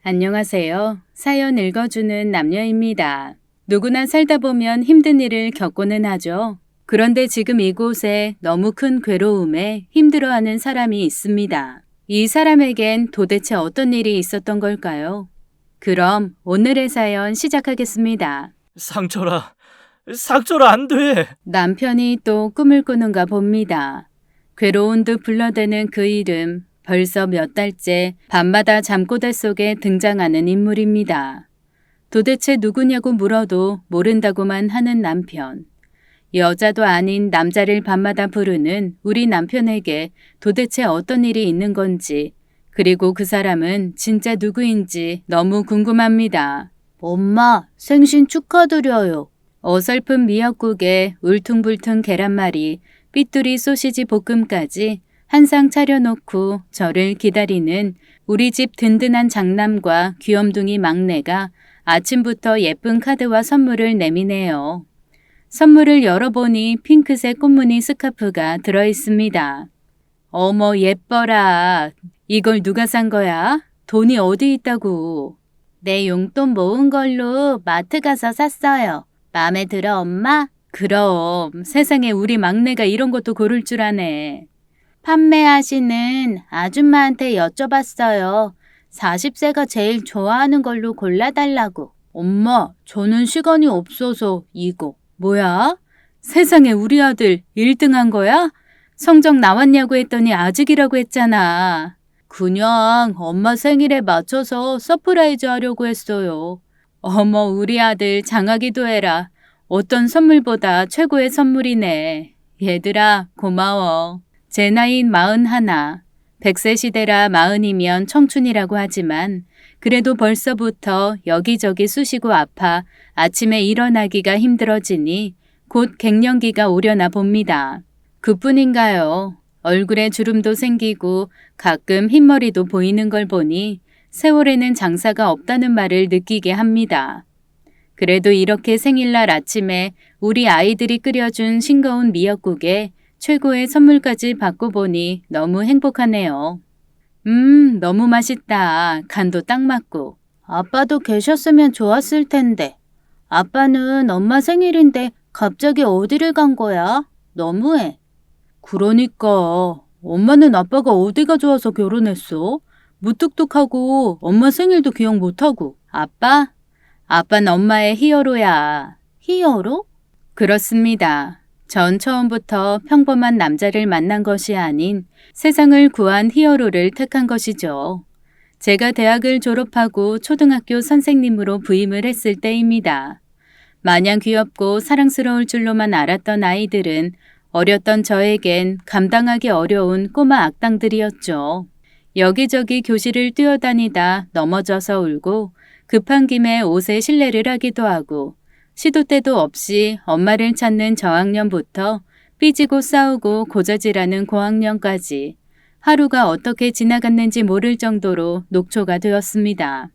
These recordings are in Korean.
안녕하세요. 사연 읽어주는 남녀입니다. 누구나 살다 보면 힘든 일을 겪고는 하죠. 그런데 지금 이곳에 너무 큰 괴로움에 힘들어하는 사람이 있습니다. 이 사람에겐 도대체 어떤 일이 있었던 걸까요? 그럼 오늘의 사연 시작하겠습니다. 상철아, 안 돼. 남편이 또 꿈을 꾸는가 봅니다. 괴로운 듯 불러대는 그 이름, 벌써 몇 달째 밤마다 잠꼬대 속에 등장하는 인물입니다. 도대체 누구냐고 물어도 모른다고만 하는 남편. 여자도 아닌 남자를 밤마다 부르는 우리 남편에게 도대체 어떤 일이 있는 건지, 그리고 그 사람은 진짜 누구인지 너무 궁금합니다. 엄마, 생신 축하드려요. 어설픈 미역국에 울퉁불퉁 계란말이, 삐뚤이 소시지 볶음까지 한 상 차려놓고 저를 기다리는 우리 집 든든한 장남과 귀염둥이 막내가 아침부터 예쁜 카드와 선물을 내미네요. 선물을 열어보니 핑크색 꽃무늬 스카프가 들어있습니다. 어머 예뻐라. 이걸 누가 산 거야? 돈이 어디 있다고. 내 용돈 모은 걸로 마트 가서 샀어요. 마음에 들어 엄마? 그럼 세상에 우리 막내가 이런 것도 고를 줄 아네. 판매하시는 아줌마한테 여쭤봤어요. 40세가 제일 좋아하는 걸로 골라달라고. 엄마, 저는 시간이 없어서 이거. 뭐야? 세상에 우리 아들 1등 한 거야? 성적 나왔냐고 했더니 아직이라고 했잖아. 그냥 엄마 생일에 맞춰서 서프라이즈 하려고 했어요. 어머, 우리 아들 장하기도 해라. 어떤 선물보다 최고의 선물이네. 얘들아, 고마워. 제 나이인 41. 100세 시대라 40이면 청춘이라고 하지만 그래도 벌써부터 여기저기 쑤시고 아파 아침에 일어나기가 힘들어지니 곧 갱년기가 오려나 봅니다. 그뿐인가요? 얼굴에 주름도 생기고 가끔 흰머리도 보이는 걸 보니 세월에는 장사가 없다는 말을 느끼게 합니다. 그래도 이렇게 생일날 아침에 우리 아이들이 끓여준 싱거운 미역국에 최고의 선물까지 받고 보니 너무 행복하네요. 너무 맛있다. 간도 딱 맞고. 아빠도 계셨으면 좋았을 텐데. 아빠는 엄마 생일인데 갑자기 어디를 간 거야? 너무해. 그러니까 엄마는 아빠가 어디가 좋아서 결혼했어? 무뚝뚝하고 엄마 생일도 기억 못하고. 아빠? 아빠는 엄마의 히어로야. 히어로? 그렇습니다. 전 처음부터 평범한 남자를 만난 것이 아닌 세상을 구한 히어로를 택한 것이죠. 제가 대학을 졸업하고 초등학교 선생님으로 부임을 했을 때입니다. 마냥 귀엽고 사랑스러울 줄로만 알았던 아이들은 어렸던 저에겐 감당하기 어려운 꼬마 악당들이었죠. 여기저기 교실을 뛰어다니다 넘어져서 울고 급한 김에 옷에 실례를 하기도 하고 시도 때도 없이 엄마를 찾는 저학년부터 삐지고 싸우고 고자질하는 고학년까지 하루가 어떻게 지나갔는지 모를 정도로 녹초가 되었습니다.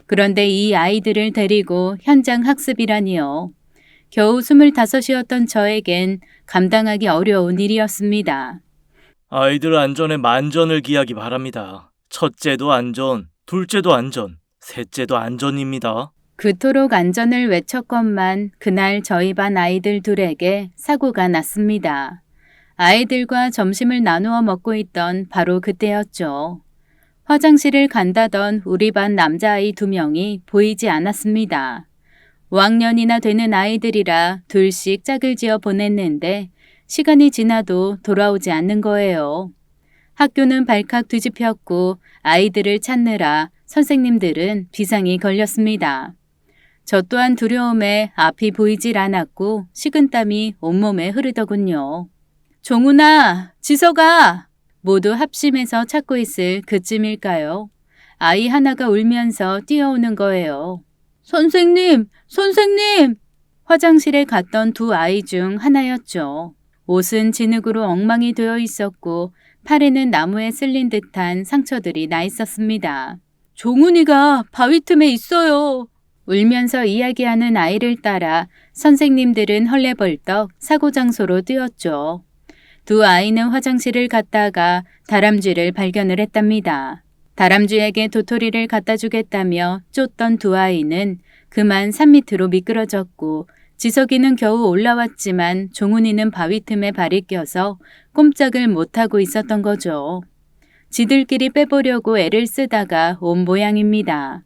그런데 이 아이들을 데리고 현장 학습이라니요. 겨우 25이었던 저에겐 감당하기 어려운 일이었습니다. 아이들 안전에 만전을 기하기 바랍니다. 첫째도 안전, 둘째도 안전, 셋째도 안전입니다. 그토록 안전을 외쳤건만 그날 저희 반 아이들 둘에게 사고가 났습니다. 아이들과 점심을 나누어 먹고 있던 바로 그때였죠. 화장실을 간다던 우리 반 남자아이 2명이 보이지 않았습니다. 5학년이나 되는 아이들이라 둘씩 짝을 지어 보냈는데 시간이 지나도 돌아오지 않는 거예요. 학교는 발칵 뒤집혔고 아이들을 찾느라 선생님들은 비상이 걸렸습니다. 저 또한 두려움에 앞이 보이질 않았고 식은땀이 온몸에 흐르더군요. 종훈아, 지석아! 모두 합심해서 찾고 있을 그쯤일까요? 아이 하나가 울면서 뛰어오는 거예요. 선생님! 선생님! 화장실에 갔던 2 아이 중 하나였죠. 옷은 진흙으로 엉망이 되어 있었고 팔에는 나무에 쓸린 듯한 상처들이 나 있었습니다. 종훈이가 바위 틈에 있어요. 울면서 이야기하는 아이를 따라 선생님들은 헐레벌떡 사고 장소로 뛰었죠. 2 아이는 화장실을 갔다가 다람쥐를 발견을 했답니다. 다람쥐에게 도토리를 갖다 주겠다며 쫓던 두 아이는 그만 산 밑으로 미끄러졌고 지석이는 겨우 올라왔지만 종훈이는 바위 틈에 발이 껴서 꼼짝을 못하고 있었던 거죠. 지들끼리 빼보려고 애를 쓰다가 온 모양입니다.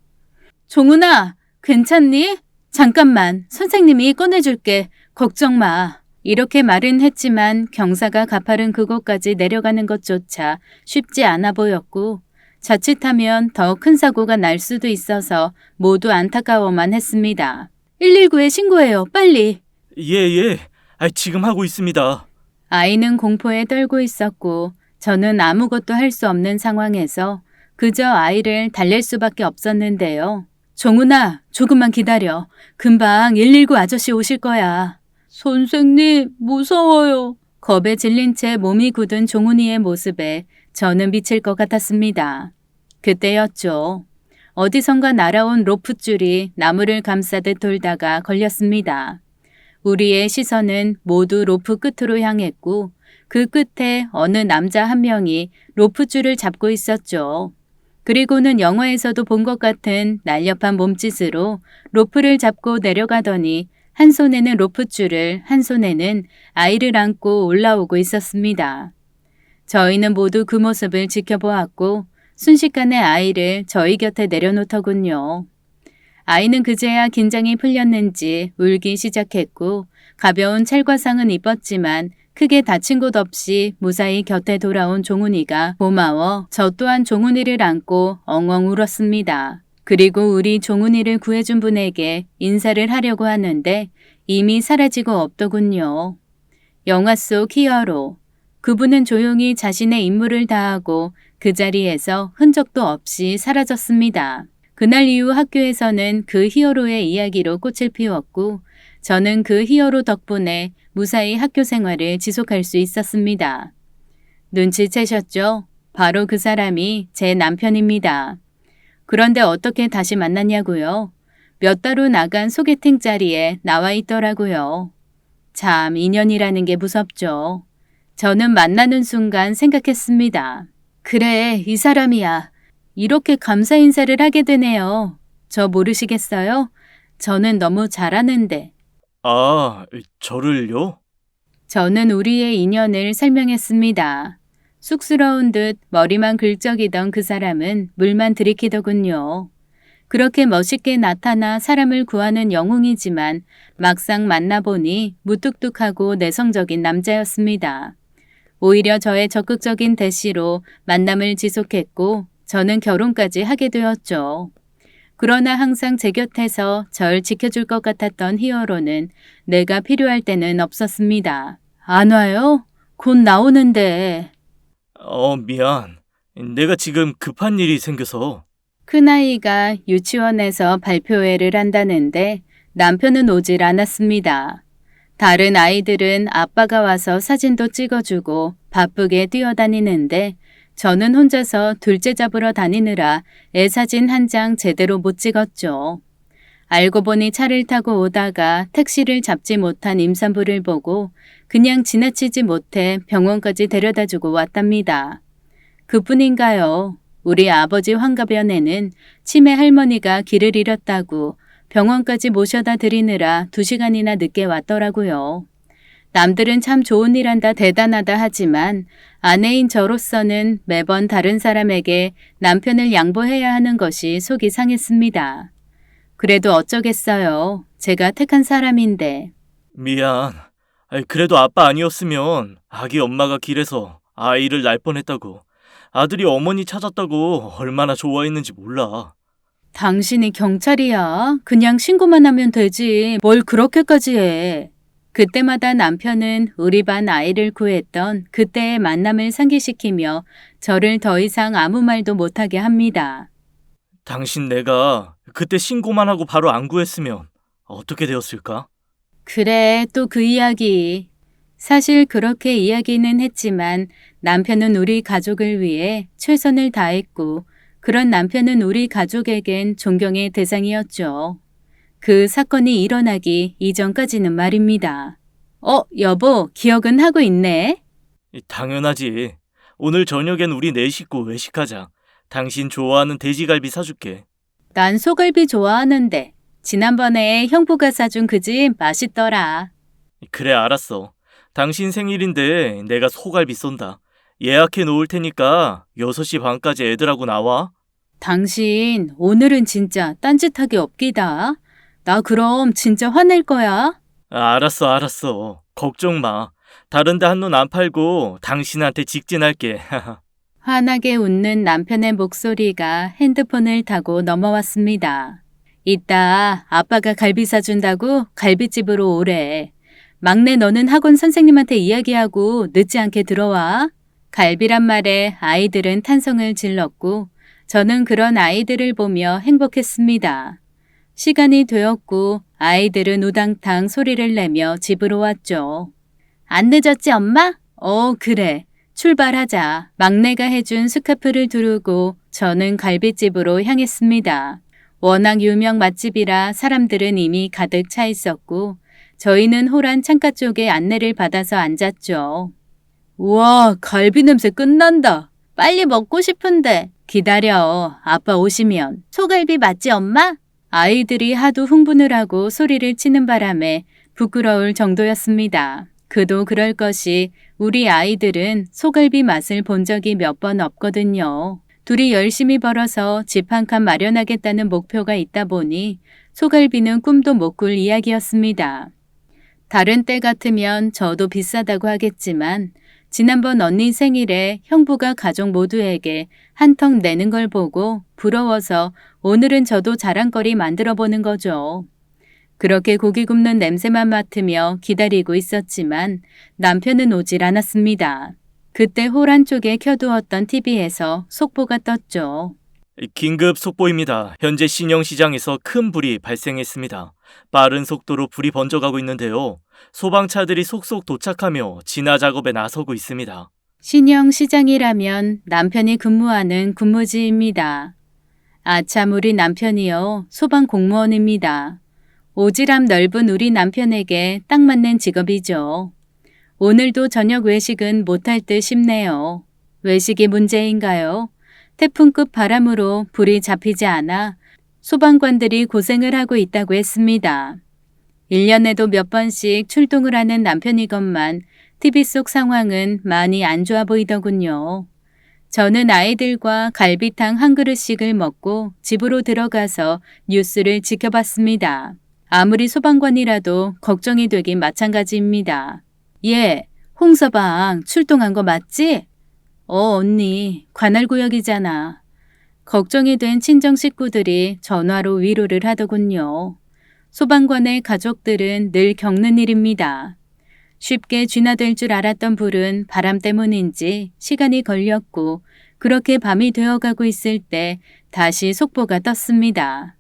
종훈아, 괜찮니? 잠깐만, 선생님이 꺼내줄게. 걱정 마. 이렇게 말은 했지만 경사가 가파른 그곳까지 내려가는 것조차 쉽지 않아 보였고 자칫하면 더 큰 사고가 날 수도 있어서 모두 안타까워만 했습니다. 119에 신고해요, 빨리. 예. 지금 하고 있습니다. 아이는 공포에 떨고 있었고 저는 아무것도 할 수 없는 상황에서 그저 아이를 달랠 수밖에 없었는데요. 종훈아, 조금만 기다려. 금방 119 아저씨 오실 거야. 선생님, 무서워요. 겁에 질린 채 몸이 굳은 종훈이의 모습에 저는 미칠 것 같았습니다. 그때였죠. 어디선가 날아온 로프줄이 나무를 감싸듯 돌다가 걸렸습니다. 우리의 시선은 모두 로프 끝으로 향했고 그 끝에 어느 남자 한 명이 로프줄을 잡고 있었죠. 그리고는 영화에서도 본 것 같은 날렵한 몸짓으로 로프를 잡고 내려가더니 한 손에는 로프줄을, 한 손에는 아이를 안고 올라오고 있었습니다. 저희는 모두 그 모습을 지켜보았고 순식간에 아이를 저희 곁에 내려놓더군요. 아이는 그제야 긴장이 풀렸는지 울기 시작했고 가벼운 찰과상은 입었지만 크게 다친 곳 없이 무사히 곁에 돌아온 종훈이가 고마워 저 또한 종훈이를 안고 엉엉 울었습니다. 그리고 우리 종훈이를 구해준 분에게 인사를 하려고 하는데 이미 사라지고 없더군요. 영화 속 히어로. 그분은 조용히 자신의 임무를 다하고 그 자리에서 흔적도 없이 사라졌습니다. 그날 이후 학교에서는 그 히어로의 이야기로 꽃을 피웠고 저는 그 히어로 덕분에 무사히 학교 생활을 지속할 수 있었습니다. 눈치채셨죠? 바로 그 사람이 제 남편입니다. 그런데 어떻게 다시 만났냐고요? 몇 달 후 나간 소개팅 자리에 나와 있더라고요. 참 인연이라는 게 무섭죠. 저는 만나는 순간 생각했습니다. 그래, 이 사람이야. 이렇게 감사 인사를 하게 되네요. 저 모르시겠어요? 저는 너무 잘하는데. 저를요? 저는 우리의 인연을 설명했습니다. 쑥스러운 듯 머리만 긁적이던 그 사람은 물만 들이키더군요. 그렇게 멋있게 나타나 사람을 구하는 영웅이지만 막상 만나보니 무뚝뚝하고 내성적인 남자였습니다. 오히려 저의 적극적인 대시로 만남을 지속했고 저는 결혼까지 하게 되었죠. 그러나 항상 제 곁에서 절 지켜줄 것 같았던 히어로는 내가 필요할 때는 없었습니다. 안 와요? 곧 나오는데. 미안. 내가 지금 급한 일이 생겨서. 큰아이가 유치원에서 발표회를 한다는데 남편은 오질 않았습니다. 다른 아이들은 아빠가 와서 사진도 찍어주고 바쁘게 뛰어다니는데 저는 혼자서 둘째 잡으러 다니느라 애 사진 한 장 제대로 못 찍었죠. 알고 보니 차를 타고 오다가 택시를 잡지 못한 임산부를 보고 그냥 지나치지 못해 병원까지 데려다주고 왔답니다. 그뿐인가요? 우리 아버지 환갑연에는 치매 할머니가 길을 잃었다고 병원까지 모셔다 드리느라 2시간이나 늦게 왔더라고요. 남들은 참 좋은 일 한다 대단하다 하지만 아내인 저로서는 매번 다른 사람에게 남편을 양보해야 하는 것이 속이 상했습니다. 그래도 어쩌겠어요. 제가 택한 사람인데. 미안. 그래도 아빠 아니었으면 아기 엄마가 길에서 아이를 낳을 뻔했다고. 아들이 어머니 찾았다고 얼마나 좋아했는지 몰라. 당신이 경찰이야. 그냥 신고만 하면 되지. 뭘 그렇게까지 해. 그때마다 남편은 우리 반 아이를 구했던 그때의 만남을 상기시키며 저를 더 이상 아무 말도 못하게 합니다. 당신 내가 그때 신고만 하고 바로 안 구했으면 어떻게 되었을까? 그래, 또 그 이야기. 사실 그렇게 이야기는 했지만 남편은 우리 가족을 위해 최선을 다했고 그런 남편은 우리 가족에겐 존경의 대상이었죠. 그 사건이 일어나기 이전까지는 말입니다. 여보, 기억은 하고 있네? 당연하지. 오늘 저녁엔 우리 네 식구 외식하자. 당신 좋아하는 돼지갈비 사줄게. 난 소갈비 좋아하는데 지난번에 형부가 사준 그 집 맛있더라. 그래, 알았어. 당신 생일인데 내가 소갈비 쏜다. 예약해 놓을 테니까 6시 반까지 애들하고 나와. 당신 오늘은 진짜 딴짓하기 없기다. 나 그럼 진짜 화낼 거야. 알았어. 걱정 마. 다른 데 한눈 안 팔고 당신한테 직진할게. 환하게 웃는 남편의 목소리가 핸드폰을 타고 넘어왔습니다. 이따 아빠가 갈비 사준다고 갈비집으로 오래. 막내 너는 학원 선생님한테 이야기하고 늦지 않게 들어와. 갈비란 말에 아이들은 탄성을 질렀고 저는 그런 아이들을 보며 행복했습니다. 시간이 되었고 아이들은 우당탕 소리를 내며 집으로 왔죠. 안 늦었지 엄마? 그래. 출발하자. 막내가 해준 스카프를 두르고 저는 갈비집으로 향했습니다. 워낙 유명 맛집이라 사람들은 이미 가득 차 있었고 저희는 호란 창가 쪽에 안내를 받아서 앉았죠. 우와, 갈비 냄새 끝난다. 빨리 먹고 싶은데. 기다려. 아빠 오시면. 소갈비 맞지 엄마? 아이들이 하도 흥분을 하고 소리를 치는 바람에 부끄러울 정도였습니다. 그도 그럴 것이 우리 아이들은 소갈비 맛을 본 적이 몇 번 없거든요. 둘이 열심히 벌어서 집 한 칸 마련하겠다는 목표가 있다 보니 소갈비는 꿈도 못 꿀 이야기였습니다. 다른 때 같으면 저도 비싸다고 하겠지만 지난번 언니 생일에 형부가 가족 모두에게 한턱 내는 걸 보고 부러워서 오늘은 저도 자랑거리 만들어 보는 거죠. 그렇게 고기 굽는 냄새만 맡으며 기다리고 있었지만 남편은 오질 않았습니다. 그때 홀 한쪽에 켜두었던 TV에서 속보가 떴죠. 긴급 속보입니다. 현재 신영시장에서 큰 불이 발생했습니다. 빠른 속도로 불이 번져가고 있는데요. 소방차들이 속속 도착하며 진화 작업에 나서고 있습니다. 신영시장이라면 남편이 근무하는 근무지입니다. 아참 우리 남편이요. 소방 공무원입니다. 오지랖 넓은 우리 남편에게 딱 맞는 직업이죠. 오늘도 저녁 외식은 못할 듯 싶네요. 외식이 문제인가요? 태풍급 바람으로 불이 잡히지 않아 소방관들이 고생을 하고 있다고 했습니다. 1년에도 몇 번씩 출동을 하는 남편이건만 TV 속 상황은 많이 안 좋아 보이더군요. 저는 아이들과 갈비탕 한 그릇씩을 먹고 집으로 들어가서 뉴스를 지켜봤습니다. 아무리 소방관이라도 걱정이 되긴 마찬가지입니다. 예, 홍서방 출동한 거 맞지? 언니, 관할구역이잖아. 걱정이 된 친정 식구들이 전화로 위로를 하더군요. 소방관의 가족들은 늘 겪는 일입니다. 쉽게 진화될 줄 알았던 불은 바람 때문인지 시간이 걸렸고 그렇게 밤이 되어가고 있을 때 다시 속보가 떴습니다.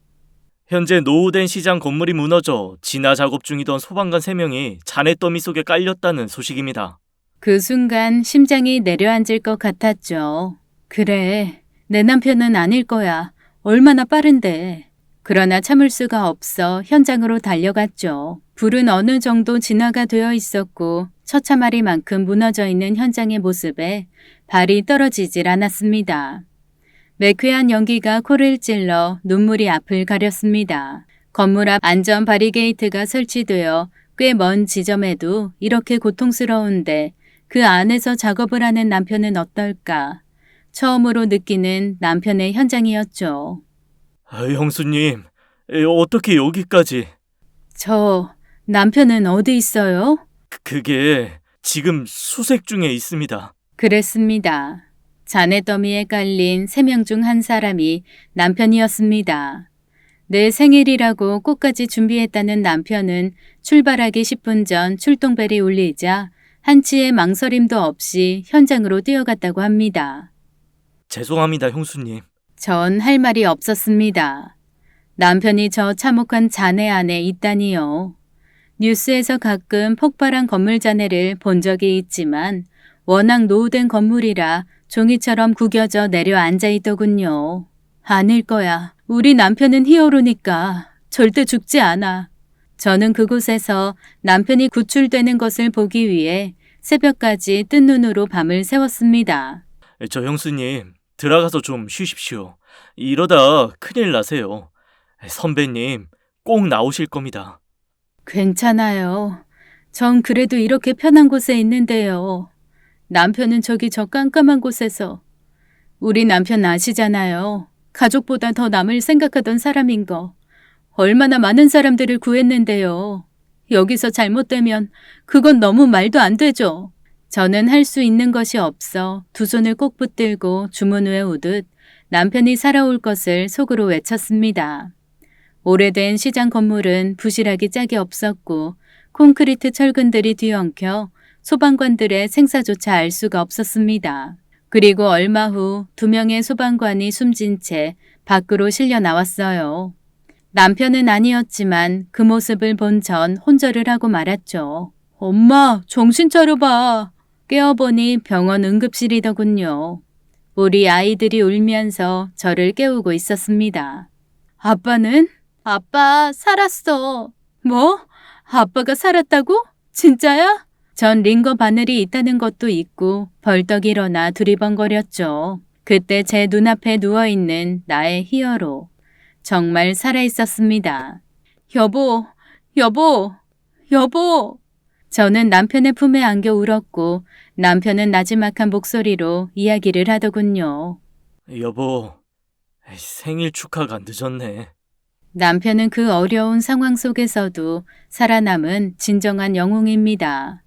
현재 노후된 시장 건물이 무너져 진화 작업 중이던 소방관 3명이 잔해 더미 속에 깔렸다는 소식입니다. 그 순간 심장이 내려앉을 것 같았죠. 그래, 내 남편은 아닐 거야. 얼마나 빠른데. 그러나 참을 수가 없어 현장으로 달려갔죠. 불은 어느 정도 진화가 되어 있었고 처참하리만큼 무너져 있는 현장의 모습에 발이 떨어지질 않았습니다. 매캐한 연기가 코를 찔러 눈물이 앞을 가렸습니다. 건물 앞 안전 바리게이트가 설치되어 꽤 먼 지점에도 이렇게 고통스러운데 그 안에서 작업을 하는 남편은 어떨까? 처음으로 느끼는 남편의 현장이었죠. 형수님, 어떻게 여기까지? 저 남편은 어디 있어요? 그게 지금 수색 중에 있습니다. 그랬습니다. 잔해 더미에 깔린 3명 중 한 사람이 남편이었습니다. 내 생일이라고 꽃까지 준비했다는 남편은 출발하기 10분 전 출동벨이 울리자 한치의 망설임도 없이 현장으로 뛰어갔다고 합니다. 죄송합니다, 형수님. 전 할 말이 없었습니다. 남편이 저 참혹한 잔해 안에 있다니요. 뉴스에서 가끔 폭발한 건물 잔해를 본 적이 있지만 워낙 노후된 건물이라 종이처럼 구겨져 내려앉아 있더군요. 아닐 거야. 우리 남편은 히어로니까 절대 죽지 않아. 저는 그곳에서 남편이 구출되는 것을 보기 위해 새벽까지 뜬 눈으로 밤을 새웠습니다. 저 형수님, 들어가서 좀 쉬십시오. 이러다 큰일 나세요. 선배님, 꼭 나오실 겁니다. 괜찮아요. 전 그래도 이렇게 편한 곳에 있는데요. 남편은 저기 저 깜깜한 곳에서. 우리 남편 아시잖아요. 가족보다 더 남을 생각하던 사람인 거. 얼마나 많은 사람들을 구했는데요. 여기서 잘못되면 그건 너무 말도 안 되죠. 저는 할 수 있는 것이 없어 두 손을 꼭 붙들고 주문 외우듯 남편이 살아올 것을 속으로 외쳤습니다. 오래된 시장 건물은 부실하기 짝이 없었고 콘크리트 철근들이 뒤엉켜 소방관들의 생사조차 알 수가 없었습니다. 그리고 얼마 후 2명의 소방관이 숨진 채 밖으로 실려 나왔어요. 남편은 아니었지만 그 모습을 본 전 혼절을 하고 말았죠. 엄마, 정신 차려봐. 깨어보니 병원 응급실이더군요. 우리 아이들이 울면서 저를 깨우고 있었습니다. 아빠는? 아빠 살았어. 뭐? 아빠가 살았다고? 진짜야? 전 링거 바늘이 있다는 것도 잊고 벌떡 일어나 두리번거렸죠. 그때 제 눈앞에 누워있는 나의 히어로. 정말 살아있었습니다. 여보, 여보, 여보. 저는 남편의 품에 안겨 울었고 남편은 나지막한 목소리로 이야기를 하더군요. 여보, 생일 축하가 늦었네. 남편은 그 어려운 상황 속에서도 살아남은 진정한 영웅입니다.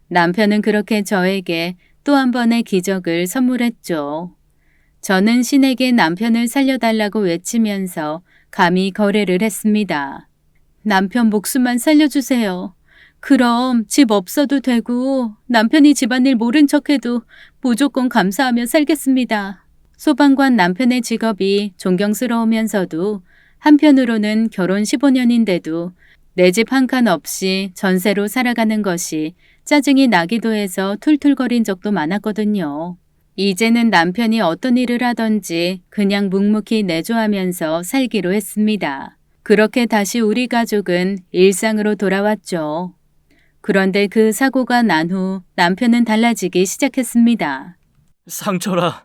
남편은 그렇게 저에게 또 한 번의 기적을 선물했죠. 저는 신에게 남편을 살려달라고 외치면서 감히 거래를 했습니다. 남편 목숨만 살려주세요. 그럼 집 없어도 되고 남편이 집안일 모른 척해도 무조건 감사하며 살겠습니다. 소방관 남편의 직업이 존경스러우면서도 한편으로는 결혼 15년인데도 내 집 한 칸 없이 전세로 살아가는 것이 짜증이 나기도 해서 툴툴거린 적도 많았거든요. 이제는 남편이 어떤 일을 하던지 그냥 묵묵히 내조하면서 살기로 했습니다. 그렇게 다시 우리 가족은 일상으로 돌아왔죠. 그런데 그 사고가 난 후 남편은 달라지기 시작했습니다. 상철아,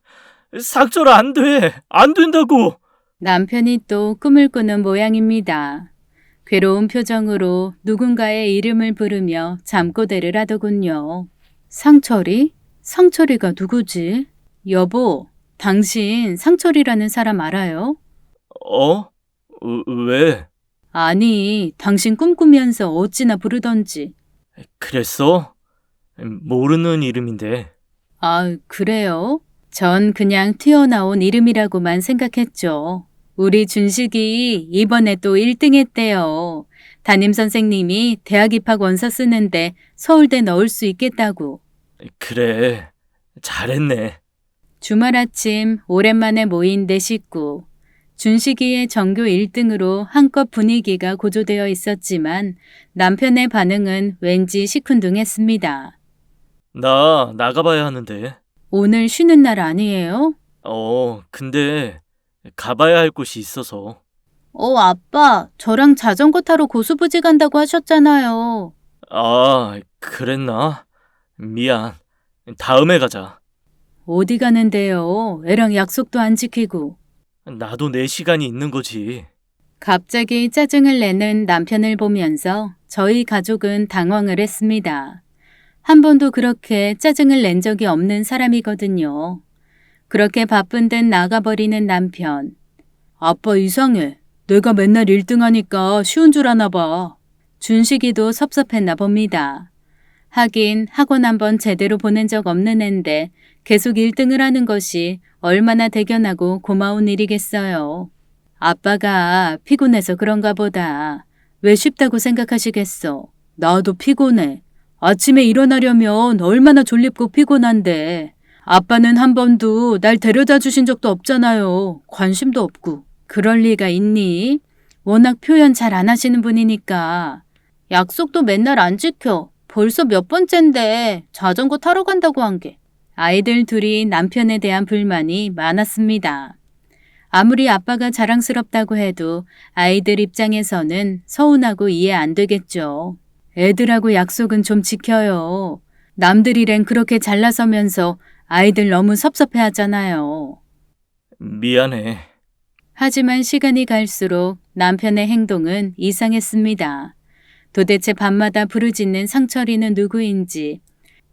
안 돼! 안 된다고! 남편이 또 꿈을 꾸는 모양입니다. 괴로운 표정으로 누군가의 이름을 부르며 잠꼬대를 하더군요. 상철이? 상철이가 누구지? 여보, 당신 상철이라는 사람 알아요? 왜? 아니, 당신 꿈꾸면서 어찌나 부르던지. 그랬어? 모르는 이름인데. 아, 그래요? 전 그냥 튀어나온 이름이라고만 생각했죠. 우리 준식이 이번에 또 1등 했대요. 담임선생님이 대학 입학 원서 쓰는데 서울대 넣을 수 있겠다고. 그래, 잘했네. 주말 아침 오랜만에 모인 내 식구. 준식이의 전교 1등으로 한껏 분위기가 고조되어 있었지만 남편의 반응은 왠지 시큰둥했습니다. 나 나가봐야 하는데. 오늘 쉬는 날 아니에요? 근데 가봐야 할 곳이 있어서. 아빠, 저랑 자전거 타러 고수부지 간다고 하셨잖아요. 아, 그랬나? 미안. 다음에 가자. 어디 가는데요? 애랑 약속도 안 지키고. 나도 내 시간이 있는 거지. 갑자기 짜증을 내는 남편을 보면서 저희 가족은 당황을 했습니다. 한 번도 그렇게 짜증을 낸 적이 없는 사람이거든요. 그렇게 바쁜 듯 나가버리는 남편. 아빠 이상해. 내가 맨날 1등 하니까 쉬운 줄 아나 봐. 준식이도 섭섭했나 봅니다. 하긴 학원 한번 제대로 보낸 적 없는 앤데 계속 1등을 하는 것이 얼마나 대견하고 고마운 일이겠어요. 아빠가 피곤해서 그런가 보다. 왜 쉽다고 생각하시겠어? 나도 피곤해. 아침에 일어나려면 얼마나 졸립고 피곤한데. 아빠는 한 번도 날 데려다 주신 적도 없잖아요. 관심도 없고. 그럴 리가 있니? 워낙 표현 잘 안 하시는 분이니까. 약속도 맨날 안 지켜. 벌써 몇 번째인데 자전거 타러 간다고 한 게. 아이들 둘이 남편에 대한 불만이 많았습니다. 아무리 아빠가 자랑스럽다고 해도 아이들 입장에서는 서운하고 이해 안 되겠죠. 애들하고 약속은 좀 지켜요. 남들 일엔 그렇게 잘나서면서 아이들 너무 섭섭해 하잖아요. 미안해. 하지만 시간이 갈수록 남편의 행동은 이상했습니다. 도대체 밤마다 부르짖는 상철이는 누구인지,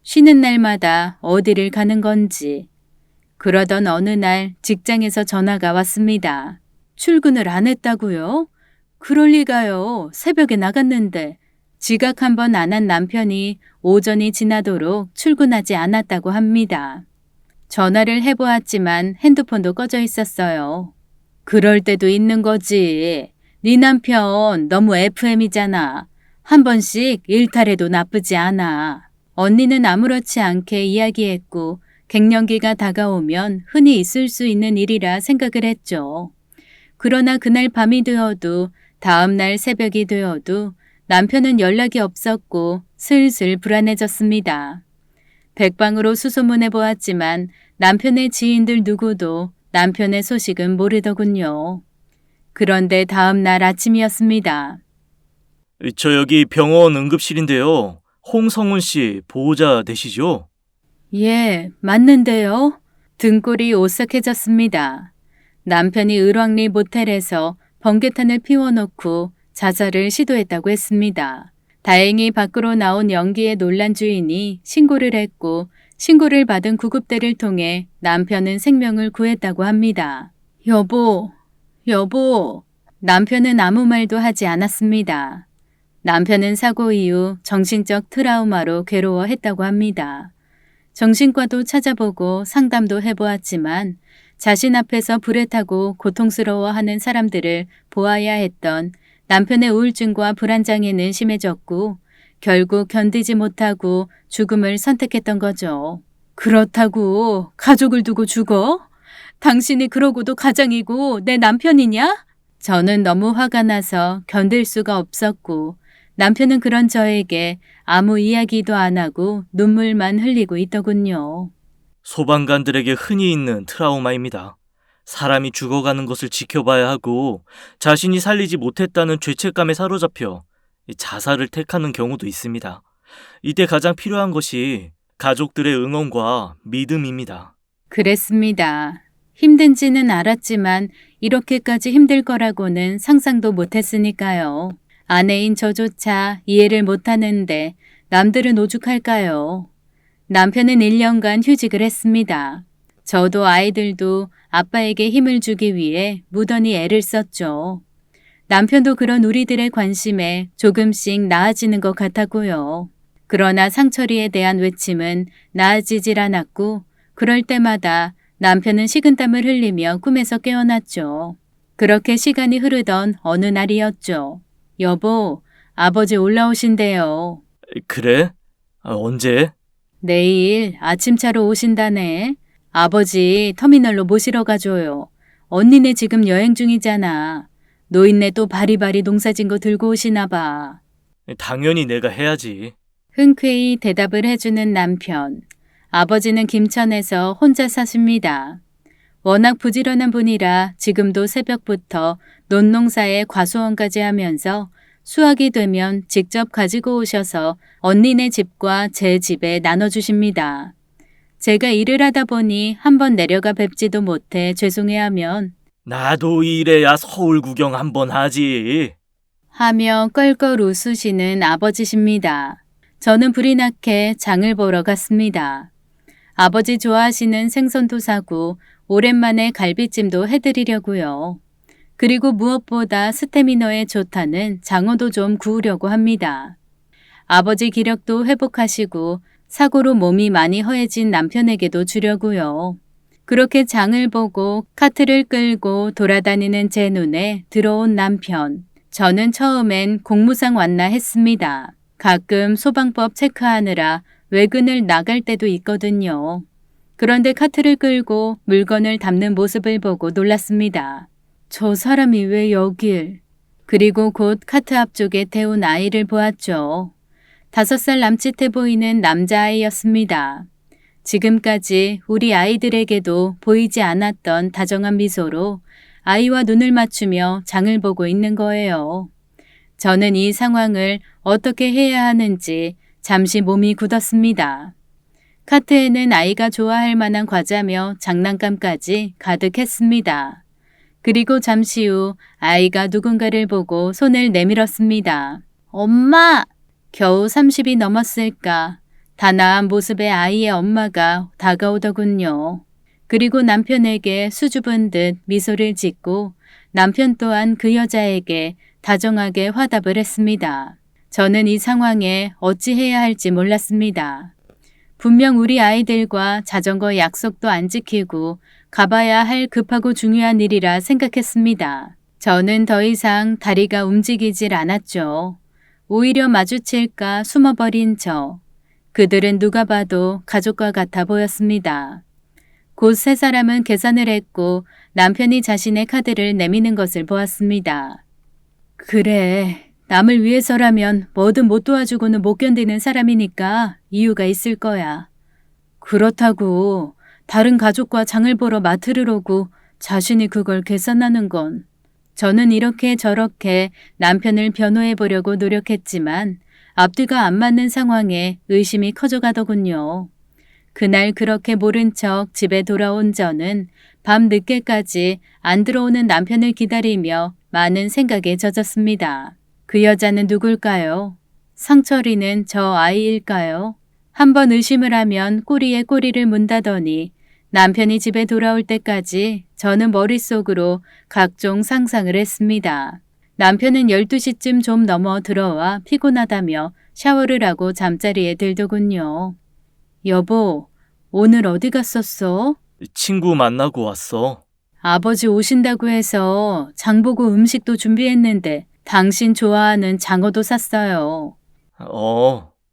쉬는 날마다 어디를 가는 건지. 그러던 어느 날 직장에서 전화가 왔습니다. 출근을 안 했다고요? 그럴 리가요. 새벽에 나갔는데. 지각 한 번 안 한 남편이 오전이 지나도록 출근하지 않았다고 합니다. 전화를 해보았지만 핸드폰도 꺼져 있었어요. 그럴 때도 있는 거지. 네 남편 너무 FM이잖아. 한 번씩 일탈해도 나쁘지 않아. 언니는 아무렇지 않게 이야기했고 갱년기가 다가오면 흔히 있을 수 있는 일이라 생각을 했죠. 그러나 그날 밤이 되어도 다음 날 새벽이 되어도 남편은 연락이 없었고 슬슬 불안해졌습니다. 백방으로 수소문해 보았지만 남편의 지인들 누구도 남편의 소식은 모르더군요. 그런데 다음 날 아침이었습니다. 저 여기 병원 응급실인데요. 홍성훈 씨 보호자 되시죠? 예, 맞는데요. 등골이 오싹해졌습니다. 남편이 을왕리 모텔에서 번개탄을 피워놓고 자살을 시도했다고 했습니다. 다행히 밖으로 나온 연기의 놀란 주인이 신고를 했고 신고를 받은 구급대를 통해 남편은 생명을 구했다고 합니다. 여보. 남편은 아무 말도 하지 않았습니다. 남편은 사고 이후 정신적 트라우마로 괴로워했다고 합니다. 정신과도 찾아보고 상담도 해보았지만 자신 앞에서 불에 타고 고통스러워하는 사람들을 보아야 했던 남편의 우울증과 불안장애는 심해졌고 결국 견디지 못하고 죽음을 선택했던 거죠. 그렇다고 가족을 두고 죽어? 당신이 그러고도 가장이고 내 남편이냐? 저는 너무 화가 나서 견딜 수가 없었고 남편은 그런 저에게 아무 이야기도 안 하고 눈물만 흘리고 있더군요. 소방관들에게 흔히 있는 트라우마입니다. 사람이 죽어가는 것을 지켜봐야 하고 자신이 살리지 못했다는 죄책감에 사로잡혀 자살을 택하는 경우도 있습니다. 이때 가장 필요한 것이 가족들의 응원과 믿음입니다. 그랬습니다. 힘든지는 알았지만 이렇게까지 힘들 거라고는 상상도 못했으니까요. 아내인 저조차 이해를 못하는데 남들은 오죽할까요? 남편은 1년간 휴직을 했습니다. 저도 아이들도 아빠에게 힘을 주기 위해 무던히 애를 썼죠. 남편도 그런 우리들의 관심에 조금씩 나아지는 것 같았고요. 그러나 상철이에 대한 외침은 나아지질 않았고 그럴 때마다 남편은 식은땀을 흘리며 꿈에서 깨어났죠. 그렇게 시간이 흐르던 어느 날이었죠. 여보, 아버지 올라오신대요. 그래? 언제? 내일 아침차로 오신다네. 아버지 터미널로 모시러 가줘요. 언니네 지금 여행 중이잖아. 노인네 또 바리바리 농사진 거 들고 오시나 봐. 당연히 내가 해야지. 흔쾌히 대답을 해주는 남편. 아버지는 김천에서 혼자 사십니다. 워낙 부지런한 분이라 지금도 새벽부터 논농사에 과수원까지 하면서 수확이 되면 직접 가지고 오셔서 언니네 집과 제 집에 나눠주십니다. 제가 일을 하다 보니 한번 내려가 뵙지도 못해 죄송해하면 나도 이래야 서울 구경 한번 하지. 하며 껄껄 웃으시는 아버지십니다. 저는 불이 나게 장을 보러 갔습니다. 아버지 좋아하시는 생선도 사고 오랜만에 갈비찜도 해드리려고요. 그리고 무엇보다 스태미너에 좋다는 장어도 좀 구우려고 합니다. 아버지 기력도 회복하시고 사고로 몸이 많이 허해진 남편에게도 주려고요. 그렇게 장을 보고 카트를 끌고 돌아다니는 제 눈에 들어온 남편. 저는 처음엔 공무상 왔나 했습니다. 가끔 소방법 체크하느라 외근을 나갈 때도 있거든요. 그런데 카트를 끌고 물건을 담는 모습을 보고 놀랐습니다. 저 사람이 왜 여길? 그리고 곧 카트 앞쪽에 태운 아이를 보았죠. 5살 남짓해 보이는 남자아이였습니다. 지금까지 우리 아이들에게도 보이지 않았던 다정한 미소로 아이와 눈을 맞추며 장을 보고 있는 거예요. 저는 이 상황을 어떻게 해야 하는지 잠시 몸이 굳었습니다. 카트에는 아이가 좋아할 만한 과자며 장난감까지 가득했습니다. 그리고 잠시 후 아이가 누군가를 보고 손을 내밀었습니다. 엄마! 겨우 30이 넘었을까. 단아한 모습의 아이의 엄마가 다가오더군요. 그리고 남편에게 수줍은 듯 미소를 짓고 남편 또한 그 여자에게 다정하게 화답을 했습니다. 저는 이 상황에 어찌해야 할지 몰랐습니다. 분명 우리 아이들과 자전거 약속도 안 지키고 가봐야 할 급하고 중요한 일이라 생각했습니다. 저는 더 이상 다리가 움직이질 않았죠. 오히려 마주칠까 숨어버린 저. 그들은 누가 봐도 가족과 같아 보였습니다. 곧 세 사람은 계산을 했고 남편이 자신의 카드를 내미는 것을 보았습니다. 그래, 남을 위해서라면 뭐든 못 도와주고는 못 견디는 사람이니까 이유가 있을 거야. 그렇다고 다른 가족과 장을 보러 마트를 오고 자신이 그걸 계산하는 건. 저는 이렇게 저렇게 남편을 변호해 보려고 노력했지만 앞뒤가 안 맞는 상황에 의심이 커져가더군요. 그날 그렇게 모른 척 집에 돌아온 저는 밤 늦게까지 안 들어오는 남편을 기다리며 많은 생각에 젖었습니다. 그 여자는 누굴까요? 상철이는 저 아이일까요? 한번 의심을 하면 꼬리에 꼬리를 문다더니 남편이 집에 돌아올 때까지 저는 머릿속으로 각종 상상을 했습니다. 남편은 12시쯤 좀 넘어 들어와 피곤하다며 샤워를 하고 잠자리에 들더군요. 여보, 오늘 어디 갔었어? 친구 만나고 왔어. 아버지 오신다고 해서 장보고 음식도 준비했는데 당신 좋아하는 장어도 샀어요.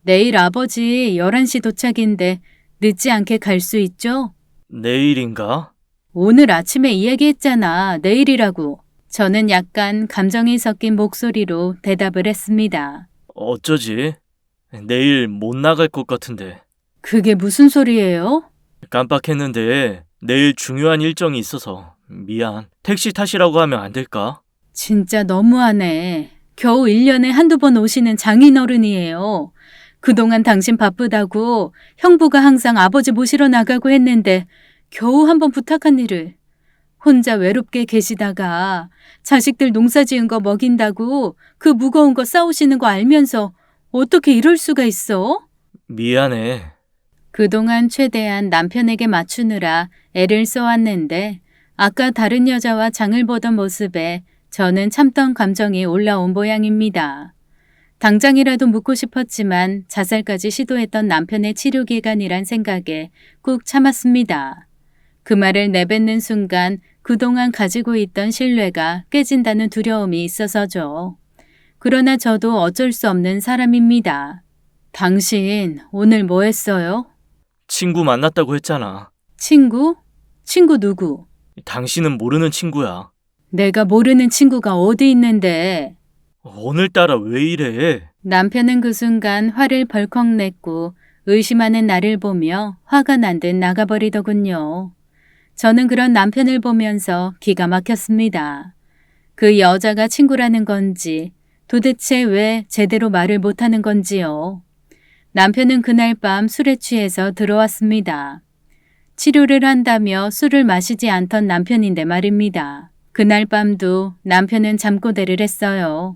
내일 아버지 11시 도착인데 늦지 않게 갈 수 있죠? 내일인가? 오늘 아침에 이야기했잖아. 내일이라고. 저는 약간 감정이 섞인 목소리로 대답을 했습니다. 어쩌지? 내일 못 나갈 것 같은데. 그게 무슨 소리예요? 깜빡했는데 내일 중요한 일정이 있어서 미안. 택시 타시라고 하면 안 될까? 진짜 너무하네. 겨우 1년에 한두 번 오시는 장인어른이에요. 그동안 당신 바쁘다고 형부가 항상 아버지 모시러 나가고 했는데 겨우 한 번 부탁한 일을. 혼자 외롭게 계시다가 자식들 농사 지은 거 먹인다고 그 무거운 거 싸우시는 거 알면서 어떻게 이럴 수가 있어? 미안해. 그동안 최대한 남편에게 맞추느라 애를 써왔는데 아까 다른 여자와 장을 보던 모습에 저는 참던 감정이 올라온 모양입니다. 당장이라도 묻고 싶었지만 자살까지 시도했던 남편의 치료기간이란 생각에 꾹 참았습니다. 그 말을 내뱉는 순간 그동안 가지고 있던 신뢰가 깨진다는 두려움이 있어서죠. 그러나 저도 어쩔 수 없는 사람입니다. 당신 오늘 뭐 했어요? 친구 만났다고 했잖아. 친구? 친구 누구? 당신은 모르는 친구야. 내가 모르는 친구가 어디 있는데. 오늘따라 왜 이래? 남편은 그 순간 화를 벌컥 냈고 의심하는 나를 보며 화가 난 듯 나가버리더군요. 저는 그런 남편을 보면서 기가 막혔습니다. 그 여자가 친구라는 건지 도대체 왜 제대로 말을 못하는 건지요. 남편은 그날 밤 술에 취해서 들어왔습니다. 치료를 한다며 술을 마시지 않던 남편인데 말입니다. 그날 밤도 남편은 잠꼬대를 했어요.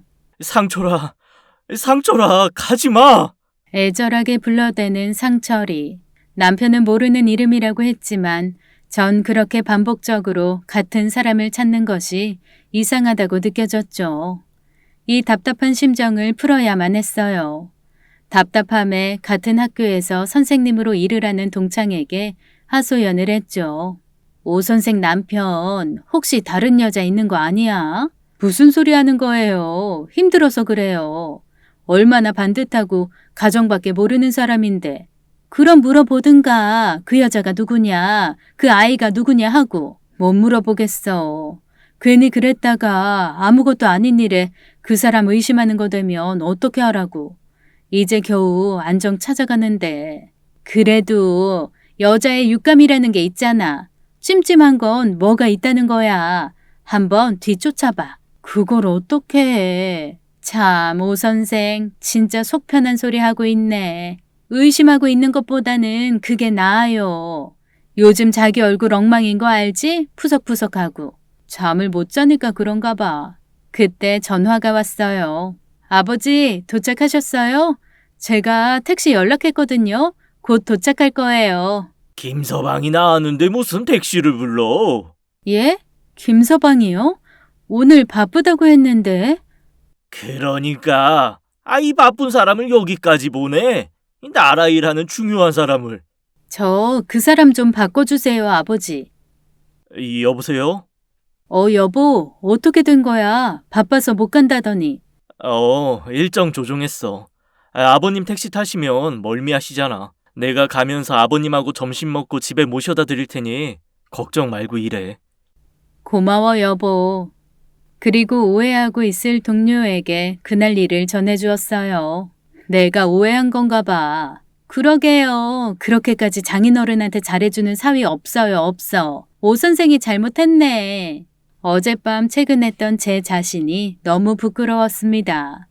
상철아, 가지 마! 애절하게 불러대는 상철이. 남편은 모르는 이름이라고 했지만 전 그렇게 반복적으로 같은 사람을 찾는 것이 이상하다고 느껴졌죠. 이 답답한 심정을 풀어야만 했어요. 답답함에 같은 학교에서 선생님으로 일을 하는 동창에게 하소연을 했죠. 오 선생 남편 혹시 다른 여자 있는 거 아니야? 무슨 소리 하는 거예요? 힘들어서 그래요. 얼마나 반듯하고 가정밖에 모르는 사람인데. 그럼 물어보든가 그 여자가 누구냐, 그 아이가 누구냐 하고. 못 물어보겠어. 괜히 그랬다가 아무것도 아닌 일에 그 사람 의심하는 거 되면 어떻게 하라고. 이제 겨우 안정 찾아가는데. 그래도 여자의 육감이라는 게 있잖아. 찜찜한 건 뭐가 있다는 거야. 한번 뒤쫓아봐. 그걸 어떻게 해. 참, 오 선생 진짜 속 편한 소리 하고 있네. 의심하고 있는 것보다는 그게 나아요. 요즘 자기 얼굴 엉망인 거 알지? 푸석푸석하고. 잠을 못 자니까 그런가 봐. 그때 전화가 왔어요. 아버지, 도착하셨어요? 제가 택시 연락했거든요. 곧 도착할 거예요. 김서방이 나왔는데 무슨 택시를 불러? 예? 김서방이요? 오늘 바쁘다고 했는데. 그러니까 이 바쁜 사람을 여기까지 보내. 이 나라 일하는 중요한 사람을. 저 그 사람 좀 바꿔주세요, 아버지. 여보세요? 여보, 어떻게 된 거야? 바빠서 못 간다더니. 일정 조정했어. 아버님 택시 타시면 멀미하시잖아. 내가 가면서 아버님하고 점심 먹고 집에 모셔다 드릴 테니 걱정 말고 일해. 고마워, 여보. 그리고 오해하고 있을 동료에게 그날 일을 전해주었어요. 내가 오해한 건가 봐. 그러게요. 그렇게까지 장인어른한테 잘해주는 사위 없어요, 없어. 오 선생이 잘못했네. 어젯밤 퇴근했던 제 자신이 너무 부끄러웠습니다.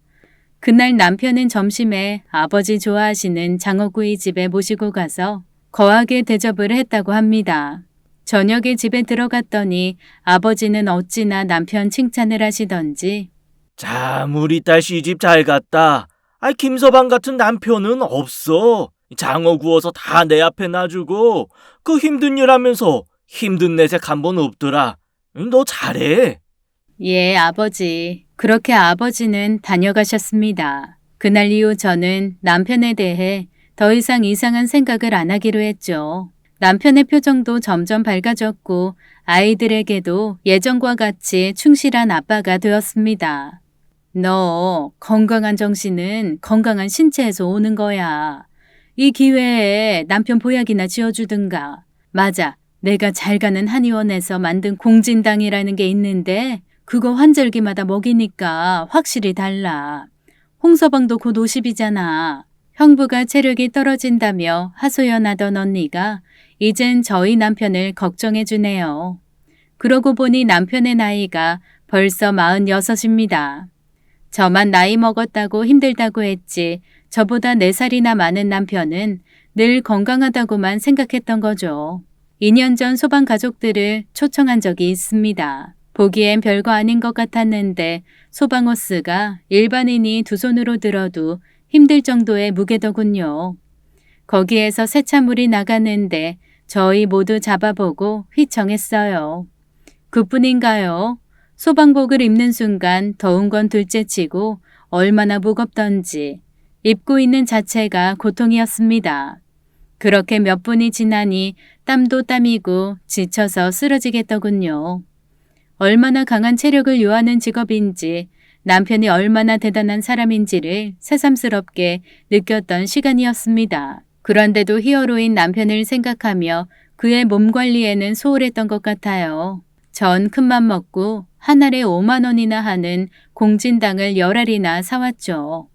그날 남편은 점심에 아버지 좋아하시는 장어구이 집에 모시고 가서 거하게 대접을 했다고 합니다. 저녁에 집에 들어갔더니 아버지는 어찌나 남편 칭찬을 하시던지 참 우리 딸 시집 잘 갔다. 김서방 같은 남편은 없어. 장어 구워서 다 내 앞에 놔주고 그 힘든 일 하면서 힘든 내색 한 번 없더라. 너 잘해. 예, 아버지. 그렇게 아버지는 다녀가셨습니다. 그날 이후 저는 남편에 대해 더 이상 이상한 생각을 안 하기로 했죠. 남편의 표정도 점점 밝아졌고 아이들에게도 예전과 같이 충실한 아빠가 되었습니다. 너 건강한 정신은 건강한 신체에서 오는 거야. 이 기회에 남편 보약이나 지어주든가. 맞아. 내가 잘 가는 한의원에서 만든 공진당이라는 게 있는데 그거 환절기마다 먹이니까 확실히 달라. 홍서방도 곧 50이잖아. 형부가 체력이 떨어진다며 하소연하던 언니가 이젠 저희 남편을 걱정해 주네요. 그러고 보니 남편의 나이가 벌써 46입니다. 저만 나이 먹었다고 힘들다고 했지 저보다 4살이나 많은 남편은 늘 건강하다고만 생각했던 거죠. 2년 전 소방 가족들을 초청한 적이 있습니다. 보기엔 별거 아닌 것 같았는데 소방호스가 일반인이 두 손으로 들어도 힘들 정도의 무게더군요. 거기에서 세차물이 나가는데 저희 모두 잡아보고 휘청했어요. 그뿐인가요? 소방복을 입는 순간 더운 건 둘째치고 얼마나 무겁던지 입고 있는 자체가 고통이었습니다. 그렇게 몇 분이 지나니 땀도 땀이고 지쳐서 쓰러지겠더군요. 얼마나 강한 체력을 요하는 직업인지 남편이 얼마나 대단한 사람인지를 새삼스럽게 느꼈던 시간이었습니다. 그런데도 히어로인 남편을 생각하며 그의 몸 관리에는 소홀했던 것 같아요. 전 큰맘 먹고 한 알에 5만 원이나 하는 공진당을 10알이나 사왔죠.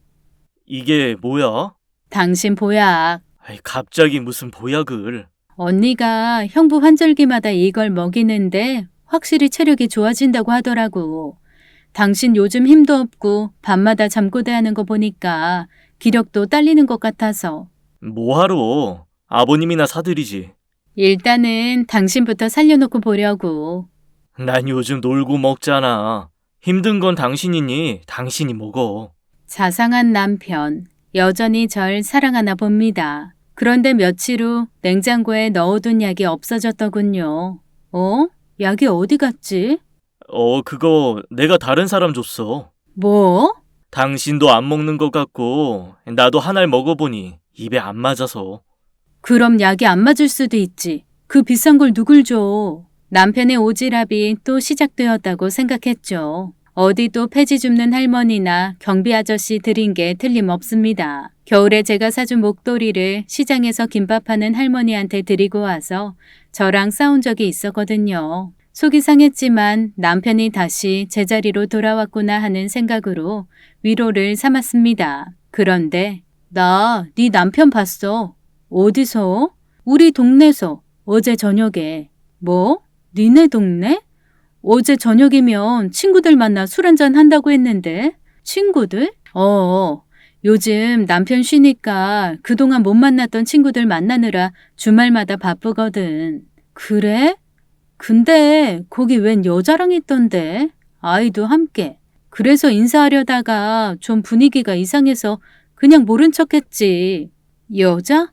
이게 뭐야? 당신 보약. 갑자기 무슨 보약을. 언니가 형부 환절기마다 이걸 먹이는데 확실히 체력이 좋아진다고 하더라고. 당신 요즘 힘도 없고 밤마다 잠꼬대 하는 거 보니까 기력도 딸리는 것 같아서. 뭐하러? 아버님이나 사드리지. 일단은 당신부터 살려놓고 보려고. 난 요즘 놀고 먹잖아. 힘든 건 당신이니 당신이 먹어. 자상한 남편, 여전히 절 사랑하나 봅니다. 그런데 며칠 후 냉장고에 넣어둔 약이 없어졌더군요. 약이 어디 갔지? 그거 내가 다른 사람 줬어. 뭐? 당신도 안 먹는 것 같고 나도 한 알 먹어보니 입에 안 맞아서. 그럼 약이 안 맞을 수도 있지. 그 비싼 걸 누굴 줘? 남편의 오지랖이 또 시작되었다고 생각했죠. 어디 또 폐지 줍는 할머니나 경비 아저씨 드린 게 틀림없습니다. 겨울에 제가 사준 목도리를 시장에서 김밥하는 할머니한테 드리고 와서 저랑 싸운 적이 있었거든요. 속이 상했지만 남편이 다시 제자리로 돌아왔구나 하는 생각으로 위로를 삼았습니다. 그런데 나 네 남편 봤어. 어디서? 우리 동네서 어제 저녁에. 뭐? 니네 동네? 어제 저녁이면 친구들 만나 술 한잔 한다고 했는데. 친구들? 요즘 남편 쉬니까 그동안 못 만났던 친구들 만나느라 주말마다 바쁘거든. 그래? 근데 거기 웬 여자랑 있던데? 아이도 함께. 그래서 인사하려다가 좀 분위기가 이상해서 그냥 모른 척했지. 여자?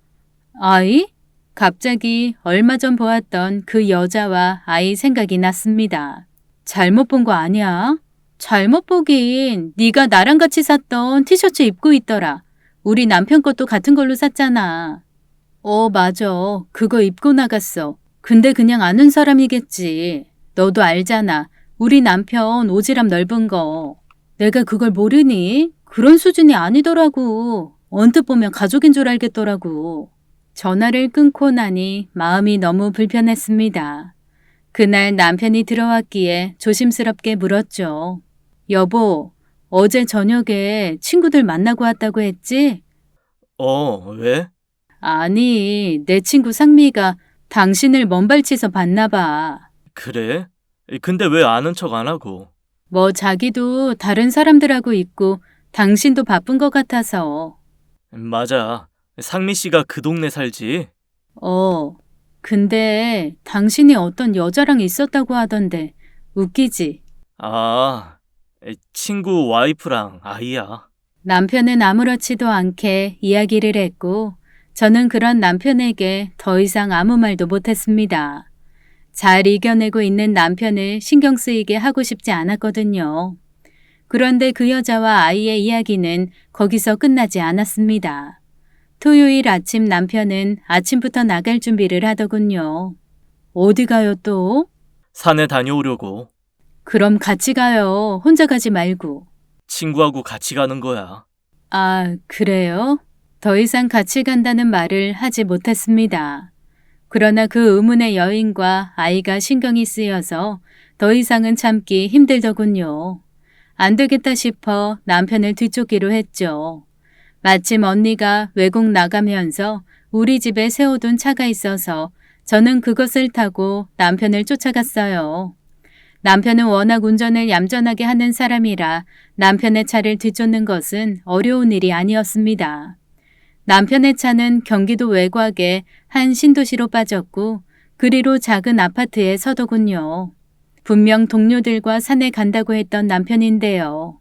아이? 갑자기 얼마 전 보았던 그 여자와 아이 생각이 났습니다. 잘못 본 거 아니야? 잘못 보긴 네가 나랑 같이 샀던 티셔츠 입고 있더라. 우리 남편 것도 같은 걸로 샀잖아. 맞아. 그거 입고 나갔어. 근데 그냥 아는 사람이겠지. 너도 알잖아. 우리 남편 오지랖 넓은 거. 내가 그걸 모르니? 그런 수준이 아니더라고. 언뜻 보면 가족인 줄 알겠더라고. 전화를 끊고 나니 마음이 너무 불편했습니다. 그날 남편이 들어왔기에 조심스럽게 물었죠. 여보, 어제 저녁에 친구들 만나고 왔다고 했지? 왜? 아니, 내 친구 상미가 당신을 먼발치서 봤나 봐. 그래? 근데 왜 아는 척 안 하고? 뭐 자기도 다른 사람들하고 있고 당신도 바쁜 것 같아서. 맞아. 상미 씨가 그 동네 살지? 근데 당신이 어떤 여자랑 있었다고 하던데 웃기지? 아, 친구 와이프랑 아이야. 남편은 아무렇지도 않게 이야기를 했고 저는 그런 남편에게 더 이상 아무 말도 못했습니다. 잘 이겨내고 있는 남편을 신경 쓰이게 하고 싶지 않았거든요. 그런데 그 여자와 아이의 이야기는 거기서 끝나지 않았습니다. 토요일 아침 남편은 아침부터 나갈 준비를 하더군요. 어디 가요 또? 산에 다녀오려고. 그럼 같이 가요. 혼자 가지 말고. 친구하고 같이 가는 거야. 아, 그래요? 더 이상 같이 간다는 말을 하지 못했습니다. 그러나 그 의문의 여인과 아이가 신경이 쓰여서 더 이상은 참기 힘들더군요. 안 되겠다 싶어 남편을 뒤쫓기로 했죠. 마침 언니가 외국 나가면서 우리 집에 세워둔 차가 있어서 저는 그것을 타고 남편을 쫓아갔어요. 남편은 워낙 운전을 얌전하게 하는 사람이라 남편의 차를 뒤쫓는 것은 어려운 일이 아니었습니다. 남편의 차는 경기도 외곽의 한 신도시로 빠졌고 그리로 작은 아파트에 서더군요. 분명 동료들과 산에 간다고 했던 남편인데요.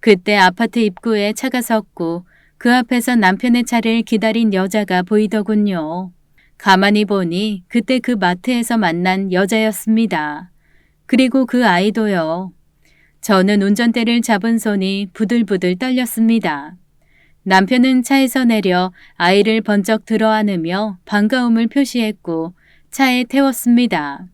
그때 아파트 입구에 차가 섰고 그 앞에서 남편의 차를 기다린 여자가 보이더군요. 가만히 보니 그때 그 마트에서 만난 여자였습니다. 그리고 그 아이도요. 저는 운전대를 잡은 손이 부들부들 떨렸습니다. 남편은 차에서 내려 아이를 번쩍 들어안으며 반가움을 표시했고 차에 태웠습니다.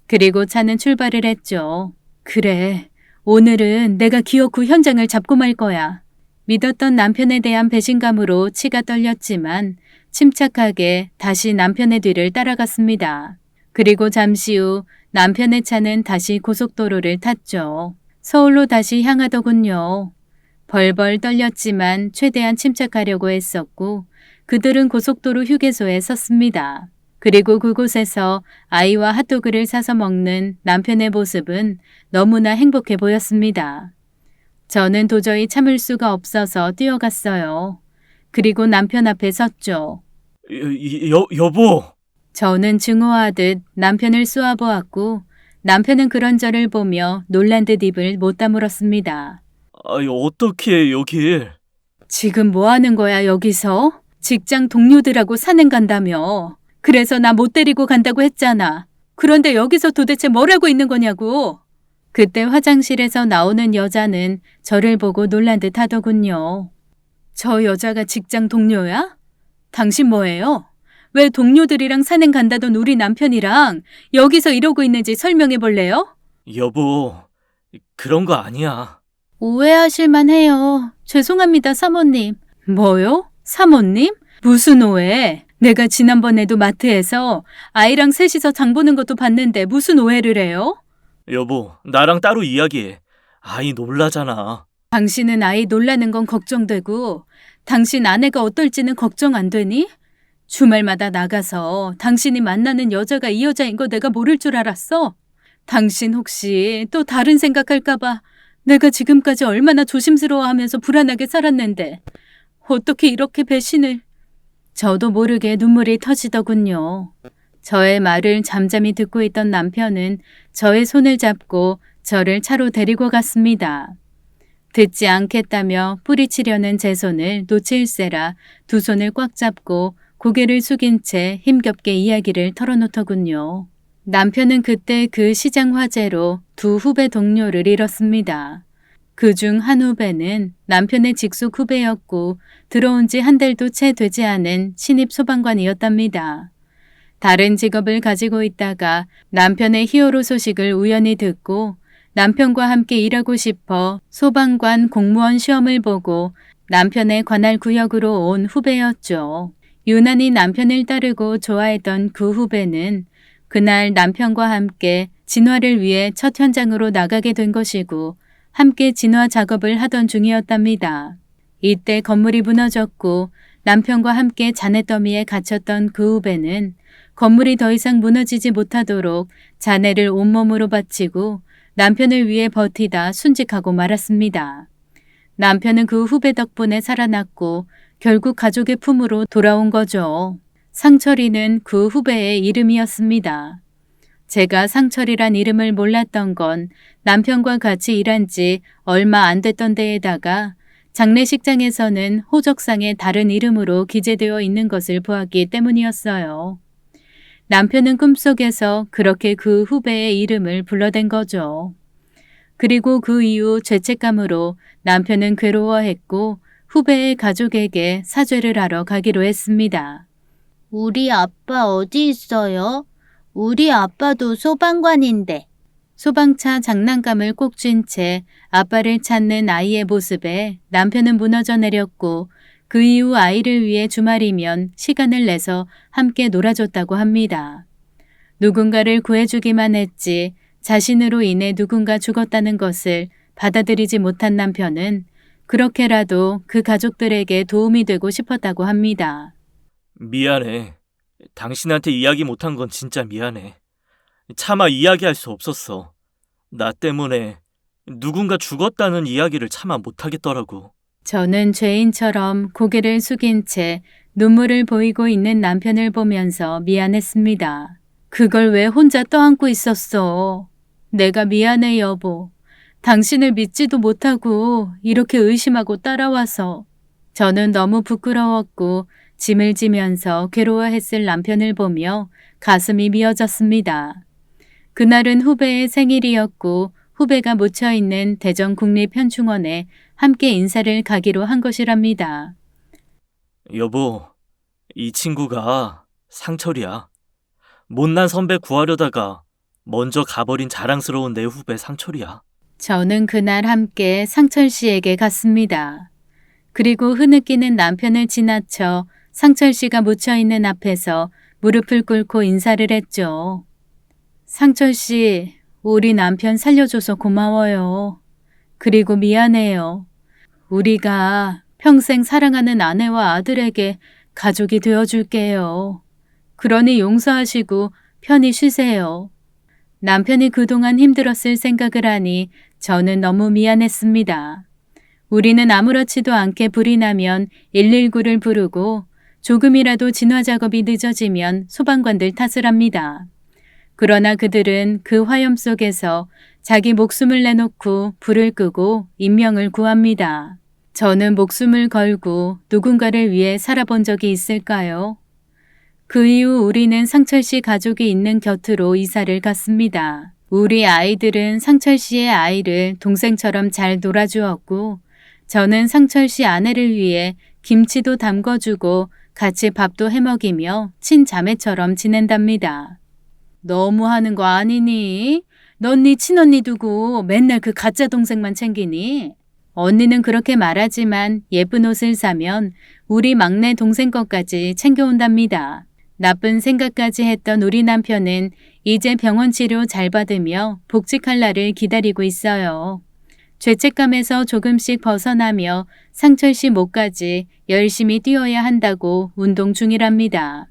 그리고 차는 출발을 했죠. 그래, 오늘은 내가 기어코 현장을 잡고 말 거야. 믿었던 남편에 대한 배신감으로 치가 떨렸지만 침착하게 다시 남편의 뒤를 따라갔습니다. 그리고 잠시 후 남편의 차는 다시 고속도로를 탔죠. 서울로 다시 향하더군요. 벌벌 떨렸지만 최대한 침착하려고 했었고 그들은 고속도로 휴게소에 섰습니다. 그리고 그곳에서 아이와 핫도그를 사서 먹는 남편의 모습은 너무나 행복해 보였습니다. 저는 도저히 참을 수가 없어서 뛰어갔어요. 그리고 남편 앞에 섰죠. 여보! 저는 증오하듯 남편을 쏘아보았고 남편은 그런 저를 보며 놀란 듯 입을 못 다물었습니다. 어떻게 여길? 지금 뭐 하는 거야 여기서? 직장 동료들하고 산행 간다며. 그래서 나 못 데리고 간다고 했잖아. 그런데 여기서 도대체 뭘 하고 있는 거냐고. 그때 화장실에서 나오는 여자는 저를 보고 놀란 듯 하더군요. 저 여자가 직장 동료야? 당신 뭐예요? 왜 동료들이랑 산행 간다던 우리 남편이랑 여기서 이러고 있는지 설명해 볼래요? 여보, 그런 거 아니야. 오해하실만 해요. 죄송합니다, 사모님. 뭐요? 사모님? 무슨 오해? 내가 지난번에도 마트에서 아이랑 셋이서 장 보는 것도 봤는데 무슨 오해를 해요? 여보, 나랑 따로 이야기해. 아이 놀라잖아. 당신은 아이 놀라는 건 걱정되고 당신 아내가 어떨지는 걱정 안 되니? 주말마다 나가서 당신이 만나는 여자가 이 여자인 거 내가 모를 줄 알았어? 당신 혹시 또 다른 생각할까 봐 내가 지금까지 얼마나 조심스러워하면서 불안하게 살았는데 어떻게 이렇게 배신을. 저도 모르게 눈물이 터지더군요. 저의 말을 잠잠히 듣고 있던 남편은 저의 손을 잡고 저를 차로 데리고 갔습니다. 듣지 않겠다며 뿌리치려는 제 손을 놓칠세라 두 손을 꽉 잡고 고개를 숙인 채 힘겹게 이야기를 털어놓더군요. 남편은 그때 그 시장 화재로 두 후배 동료를 잃었습니다. 그중 한 후배는 남편의 직속 후배였고 들어온 지 한 달도 채 되지 않은 신입 소방관이었답니다. 다른 직업을 가지고 있다가 남편의 히어로 소식을 우연히 듣고 남편과 함께 일하고 싶어 소방관 공무원 시험을 보고 남편의 관할 구역으로 온 후배였죠. 유난히 남편을 따르고 좋아했던 그 후배는 그날 남편과 함께 진화를 위해 첫 현장으로 나가게 된 것이고 함께 진화 작업을 하던 중이었답니다. 이때 건물이 무너졌고 남편과 함께 잔해더미에 갇혔던 그 후배는 건물이 더 이상 무너지지 못하도록 잔해를 온몸으로 바치고 남편을 위해 버티다 순직하고 말았습니다. 남편은 그 후배 덕분에 살아났고 결국 가족의 품으로 돌아온 거죠. 상철이는 그 후배의 이름이었습니다. 제가 상철이란 이름을 몰랐던 건 남편과 같이 일한 지 얼마 안 됐던 데에다가 장례식장에서는 호적상에 다른 이름으로 기재되어 있는 것을 보았기 때문이었어요. 남편은 꿈속에서 그렇게 그 후배의 이름을 불러댄 거죠. 그리고 그 이후 죄책감으로 남편은 괴로워했고 후배의 가족에게 사죄를 하러 가기로 했습니다. 우리 아빠 어디 있어요? 우리 아빠도 소방관인데. 소방차 장난감을 꼭 쥔 채 아빠를 찾는 아이의 모습에 남편은 무너져 내렸고 그 이후 아이를 위해 주말이면 시간을 내서 함께 놀아줬다고 합니다. 누군가를 구해주기만 했지 자신으로 인해 누군가 죽었다는 것을 받아들이지 못한 남편은 그렇게라도 그 가족들에게 도움이 되고 싶었다고 합니다. 미안해. 당신한테 이야기 못한 건 진짜 미안해. 차마 이야기할 수 없었어. 나 때문에 누군가 죽었다는 이야기를 차마 못하겠더라고. 저는 죄인처럼 고개를 숙인 채 눈물을 보이고 있는 남편을 보면서 미안했습니다. 그걸 왜 혼자 떠안고 있었어? 내가 미안해 여보. 당신을 믿지도 못하고 이렇게 의심하고 따라와서. 저는 너무 부끄러웠고 짐을 지면서 괴로워했을 남편을 보며 가슴이 미어졌습니다. 그날은 후배의 생일이었고 후배가 묻혀있는 대전국립현충원에 함께 인사를 가기로 한 것이랍니다. 여보, 이 친구가 상철이야. 못난 선배 구하려다가 먼저 가버린 자랑스러운 내 후배 상철이야. 저는 그날 함께 상철 씨에게 갔습니다. 그리고 흐느끼는 남편을 지나쳐 상철 씨가 묻혀있는 앞에서 무릎을 꿇고 인사를 했죠. 상철 씨, 우리 남편 살려줘서 고마워요. 그리고 미안해요. 우리가 평생 사랑하는 아내와 아들에게 가족이 되어줄게요. 그러니 용서하시고 편히 쉬세요. 남편이 그동안 힘들었을 생각을 하니 저는 너무 미안했습니다. 우리는 아무렇지도 않게 불이 나면 119를 부르고 조금이라도 진화 작업이 늦어지면 소방관들 탓을 합니다. 그러나 그들은 그 화염 속에서 자기 목숨을 내놓고 불을 끄고 인명을 구합니다. 저는 목숨을 걸고 누군가를 위해 살아본 적이 있을까요? 그 이후 우리는 상철 씨 가족이 있는 곁으로 이사를 갔습니다. 우리 아이들은 상철 씨의 아이를 동생처럼 잘 놀아주었고 저는 상철 씨 아내를 위해 김치도 담궈주고 같이 밥도 해먹이며 친자매처럼 지낸답니다. 너무하는 거 아니니? 넌 네 친언니 두고 맨날 그 가짜 동생만 챙기니? 언니는 그렇게 말하지만 예쁜 옷을 사면 우리 막내 동생 것까지 챙겨온답니다. 나쁜 생각까지 했던 우리 남편은 이제 병원 치료 잘 받으며 복직할 날을 기다리고 있어요. 죄책감에서 조금씩 벗어나며 상철 씨 목까지 열심히 뛰어야 한다고 운동 중이랍니다.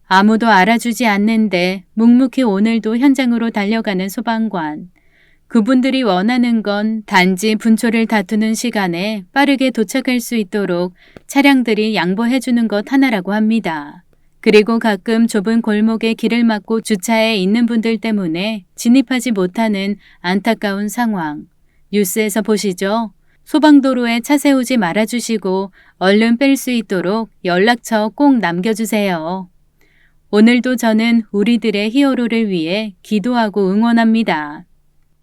아무도 알아주지 않는데 묵묵히 오늘도 현장으로 달려가는 소방관. 그분들이 원하는 건 단지 분초를 다투는 시간에 빠르게 도착할 수 있도록 차량들이 양보해 주는 것 하나라고 합니다. 그리고 가끔 좁은 골목에 길을 막고 주차해 있는 분들 때문에 진입하지 못하는 안타까운 상황. 뉴스에서 보시죠? 소방도로에 차 세우지 말아주시고 얼른 뺄 수 있도록 연락처 꼭 남겨주세요. 오늘도 저는 우리들의 히어로를 위해 기도하고 응원합니다.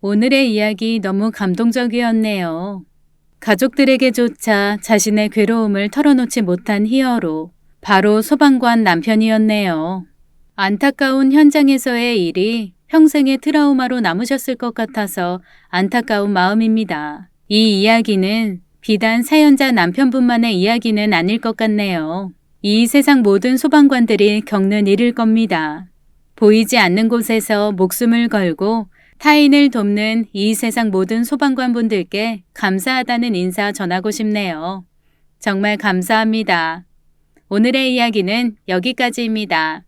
오늘의 이야기 너무 감동적이었네요. 가족들에게조차 자신의 괴로움을 털어놓지 못한 히어로, 바로 소방관 남편이었네요. 안타까운 현장에서의 일이 평생의 트라우마로 남으셨을 것 같아서 안타까운 마음입니다. 이 이야기는 비단 사연자 남편분만의 이야기는 아닐 것 같네요. 이 세상 모든 소방관들이 겪는 일일 겁니다. 보이지 않는 곳에서 목숨을 걸고 타인을 돕는 이 세상 모든 소방관분들께 감사하다는 인사 전하고 싶네요. 정말 감사합니다. 오늘의 이야기는 여기까지입니다.